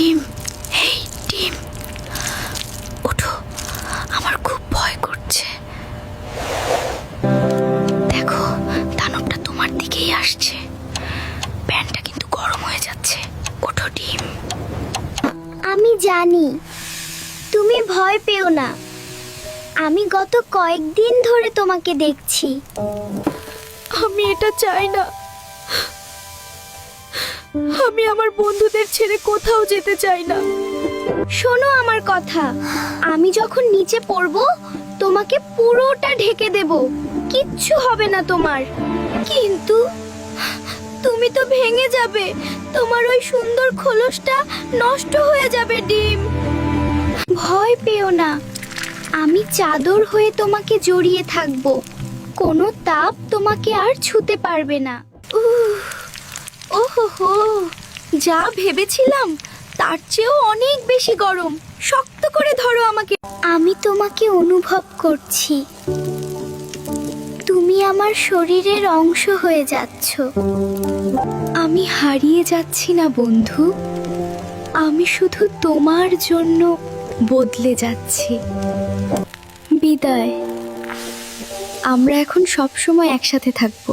ডিম, এই ডিম, ওঠো, আমার খুব ভয় করছে। দেখো, দানবটা তোমার দিকেই আসছে। প্যানটা কিন্তু গরম হয়ে যাচ্ছে। ওঠো ডিম। আমি জানি তুমি ভয় পেও না। আমি গত কয়েকদিন ধরে তোমাকে দেখছি। আমি এটা চাই না। আমি আমার বন্ধুদের ছেড়ে কোথাও যেতে চাই না। শোনো আমার কথা, আমি যখন নিচে পড়ব তোমাকে পুরোটা ঢেকে দেব, কিচ্ছু হবে না তোমার। কিন্তু তুমি তো ভেঙে যাবে, তোমার ওই সুন্দর খোলসটা নষ্ট হয়ে যাবে ডিম। ভয় পেও না, আমি চাদর হয়ে তোমাকে জড়িয়ে থাকব, কোনো তাপ তোমাকে আর ছুতে পারবে না। ওহো, যা ভেবেছিলাম তার চেয়েও অনেক বেশি গরম। শক্ত করে ধরো আমাকে। আমি তোমাকে অনুভব করছি, তুমি আমার শরীরের অংশ হয়ে যাচ্ছ। আমি হারিয়ে যাচ্ছি না বন্ধু, আমি শুধু তোমার জন্য বদলে যাচ্ছি। বিদায়। আমরা এখন সব সময় একসাথে থাকবো।